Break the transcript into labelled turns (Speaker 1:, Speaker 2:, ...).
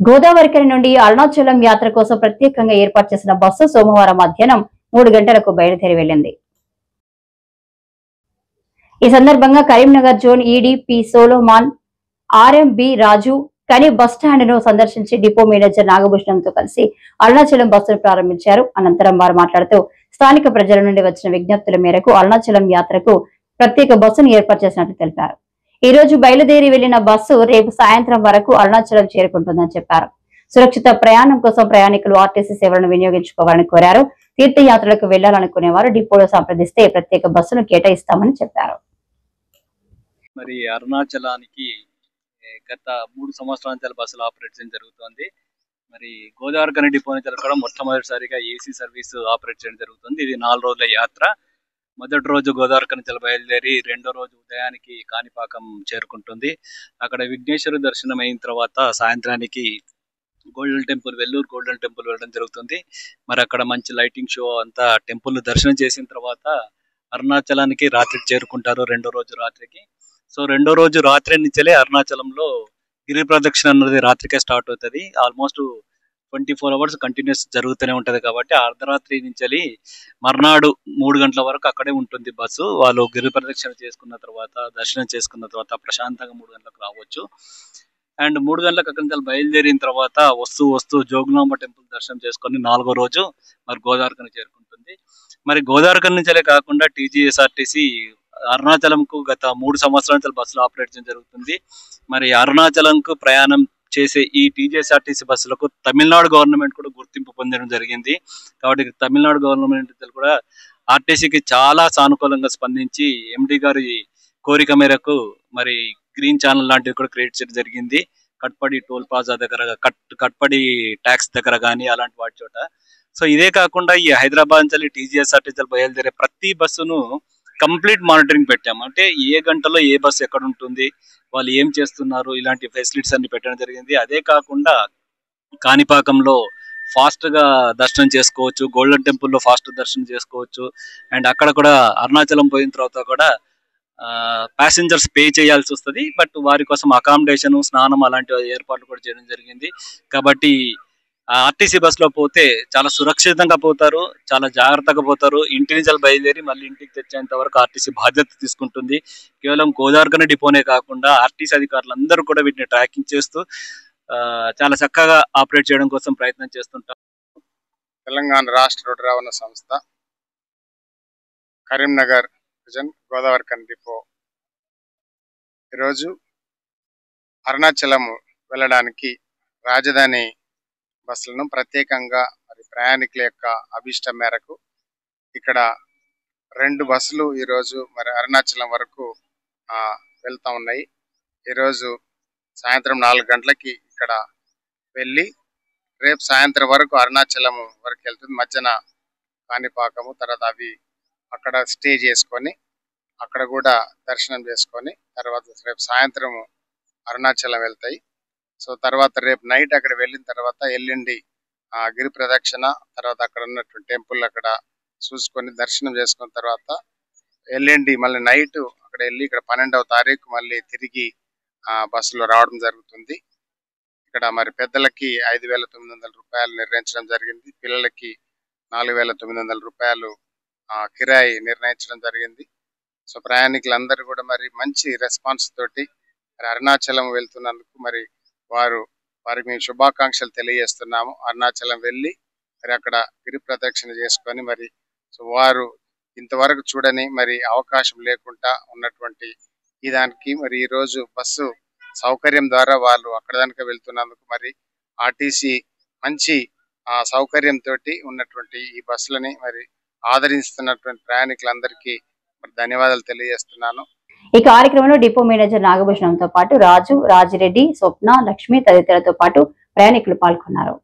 Speaker 1: గోదావరికని నుండి అరుణాచలం యాత్ర కోసం ప్రత్యేకంగా ఏర్పాటు చేసిన బస్సు సోమవారం మధ్యాహ్నం 3 గంటలకు బయలుదేరి వెళ్లింది. ఈ సందర్భంగా Karimnagar zone ED P Solomon, RMB Raju కని బస్టాండ్ ను సందర్శించి డిపో మేనేజర్ నాగభూషణంతో కలిసి అరుణాచలం బస్సును ప్రారంభించారు. అనంతరం వారు మాట్లాడుతూ స్థానిక ప్రజల నుండి వచ్చిన విజ్ఞప్తుల మేరకు అరుణాచలం యాత్రకు ప్రత్యేక బస్సును ఏర్పాటు చేసినట్లు తెలిపారు. ఈ రోజు బయలుదేరి వెళ్లిన బస్సు రేపు సాయంత్రం వరకు అరుణాచలం చేరుకుంటుందని చెప్పారు. సురక్షిత ప్రయాణం కోసం ప్రయాణికులు ఆర్టీసీ సేవలను వినియోగించుకోవాలని కోరారు. తీర్థయాత్రలకు వెళ్లాలనుకునే వారు డిపోలో సంప్రదిస్తే ప్రత్యేక బస్సును కేటాయిస్తామని చెప్పారు.
Speaker 2: మరి అరుణాచలానికి గత 3 సంవత్సరాల నుంచి బస్సులు ఆపరేట్ చేయడం జరుగుతుంది. మరి గోదావరికని డిపో నుంచి కూడా మొట్టమొదటిసారిగా ఏసీ సర్వీస్ ఆపరేట్ చేయడం జరుగుతుంది. ఇది 4 రోజుల యాత్ర. మొదటి రోజు గోదావరికని నుంచి బయలుదేరి రెండో రోజు ఉదయానికి కాణిపాకం చేరుకుంటుంది. అక్కడ విఘ్నేశ్వర దర్శనం అయిన తర్వాత సాయంత్రానికి golden temple, Vellore golden temple వెళ్ళడం జరుగుతుంది. మరి అక్కడ మంచి లైటింగ్ షో అంతా టెంపుల్ దర్శనం చేసిన తర్వాత అరుణాచలానికి రాత్రికి చేరుకుంటారు, రెండో రోజు రాత్రికి. సో రెండో రోజు రాత్రి నుంచే అరుణాచలంలో గిరి ప్రదక్షిణ అన్నది రాత్రికే స్టార్ట్ అవుతుంది. ఆల్మోస్ట్ 24 అవర్స్ కంటిన్యూస్ జరుగుతూనే ఉంటది. కాబట్టి అర్ధరాత్రి నుంచి మర్నాడు 3 గంటల వరకు అక్కడే ఉంటుంది బస్సు. వాళ్ళు గిరి ప్రదక్షిణ చేసుకున్న తర్వాత, దర్శనం చేసుకున్న తర్వాత ప్రశాంతంగా 3 గంటలకు రావచ్చు. అండ్ 3 గంటలకు అక్కడి నుంచి బయలుదేరిన తర్వాత వస్తూ జోగులాంబ టెంపుల్ దర్శనం చేసుకొని 4వ రోజు మరి గోదావరికని చేరుకుంటుంది. మరి గోదావరికని నుంచే కాకుండా టీజీఎస్ఆర్టీసీ అరుణాచలంకు గత 3 సంవత్సరాల నుంచి బస్సులు ఆపరేట్ చేయడం జరుగుతుంది. మరి అరుణాచలంకు ప్రయాణం చేసే ఈ టీజీఎస్ఆర్టీసీ బస్సులకు తమిళనాడు గవర్నమెంట్ కూడా గుర్తింపు పొందడం జరిగింది. కాబట్టి తమిళనాడు గవర్నమెంట్ కూడా ఆర్టీసీకి చాలా సానుకూలంగా స్పందించి ఎండి గారి కోరిక మేరకు మరి గ్రీన్ ఛానల్ లాంటివి కూడా క్రియేట్ చేయడం జరిగింది. కట్పడి టోల్ ప్లాజా దగ్గర, కట్పడి ట్యాక్స్ దగ్గర కానీ అలాంటి వాటి చోట. సో ఇదే కాకుండా ఈ హైదరాబాద్ నుంచి టీజీఎస్ఆర్టీసీ బయలుదేరే ప్రతి బస్సును కంప్లీట్ మానిటరింగ్ పెట్టాము. అంటే ఏ గంటలో ఏ బస్సు ఎక్కడ ఉంటుంది, వాళ్ళు ఏం చేస్తున్నారు, ఇలాంటి ఫెసిలిటీస్ అన్ని పెట్టడం జరిగింది. అదే కాకుండా కాణిపాకంలో ఫాస్ట్ గా దర్శనం చేసుకోవచ్చు, గోల్డెన్ టెంపుల్ లో ఫాస్ట్ దర్శనం చేసుకోవచ్చు. అండ్ అక్కడ కూడా అరుణాచలం పోయిన తర్వాత కూడా ప్యాసింజర్స్ పే చేయాల్సి వస్తుంది. బట్ వారి కోసం అకామిడేషన్, స్నానం అలాంటి ఏర్పాట్లు కూడా చేయడం జరిగింది. కాబట్టి ఆర్టీసీ బస్ లో పోతే చాలా సురక్షితంగా పోతారు, చాలా జాగ్రత్తగా పోతారు. ఇంటి నుంచి బయలుదేరి మళ్ళీ ఇంటికి తెచ్చేంత వరకు ఆర్టీసీ బాధ్యత తీసుకుంటుంది. కేవలం గోదావరికని డిపోనే కాకుండా ఆర్టీసీ అధికారులందరూ కూడా వీటిని ట్రాకింగ్ చేస్తూ చాలా చక్కగా ఆపరేట్ చేయడం కోసం ప్రయత్నం చేస్తుంటారు.
Speaker 3: తెలంగాణ రాష్ట్ర రోడ్డు రవాణా సంస్థ కరీంనగర్ గోదావరికని డిపో ఈరోజు అరుణాచలం వెళ్ళడానికి రాజధాని బస్సులను ప్రత్యేకంగా మరి ప్రయాణికుల యొక్క అభిష్టం మేరకు ఇక్కడ 2 బస్సులు ఈరోజు మరి అరుణాచలం వరకు వెళ్తా ఉన్నాయి. ఈరోజు సాయంత్రం 4 గంటలకి ఇక్కడ వెళ్ళి రేపు సాయంత్రం వరకు అరుణాచలం వరకు వెళ్తుంది. మధ్యన కాణిపాకము, తర్వాత అవి అక్కడ స్టే చేసుకొని అక్కడ కూడా దర్శనం చేసుకొని తర్వాత రేపు సాయంత్రం అరుణాచలం వెళ్తాయి. సో తర్వాత రేపు నైట్ అక్కడ వెళ్ళిన తర్వాత ఎల్లుండి గిరి ప్రదక్షిణ, తర్వాత అక్కడ ఉన్నటువంటి టెంపుల్ అక్కడ చూసుకొని దర్శనం చేసుకున్న తర్వాత ఎల్లుండి మళ్ళీ నైట్ అక్కడ వెళ్ళి ఇక్కడ 12వ తారీఖు మళ్ళీ తిరిగి బస్సులో రావడం జరుగుతుంది. ఇక్కడ మరి పెద్దలకి 5,900 రూపాయలు నిర్ణయించడం జరిగింది, పిల్లలకి 4,900 రూపాయలు కిరాయి నిర్ణయించడం జరిగింది. సో ప్రయాణికులందరూ కూడా మరి మంచి రెస్పాన్స్ తోటి మరి అరుణాచలం వెళ్తున్నందుకు మరి వారికి మేము శుభాకాంక్షలు తెలియజేస్తున్నాము. అరుణాచలం వెళ్ళి మరి అక్కడ గిరి ప్రదక్షిణ చేసుకొని మరి సో వారు ఇంతవరకు చూడని మరి అవకాశం లేకుండా ఉన్నటువంటి ఈ దానికి మరి ఈరోజు బస్సు సౌకర్యం ద్వారా వాళ్ళు అక్కడ దానికి వెళ్తున్నందుకు మరి ఆర్టీసీ మంచి సౌకర్యంతో ఉన్నటువంటి ఈ బస్సులని మరి ఆదరిస్తున్నటువంటి ప్రయాణికులందరికీ మరి ధన్యవాదాలు తెలియజేస్తున్నాను.
Speaker 1: ఈ కార్యక్రమంలో డిపో మేనేజర్ నాగభూషణంతో పాటు రాజు, రాజిరెడ్డి, స్వప్న, లక్ష్మి తదితరులతో పాటు ప్రయాణికులు పాల్గొన్నారు.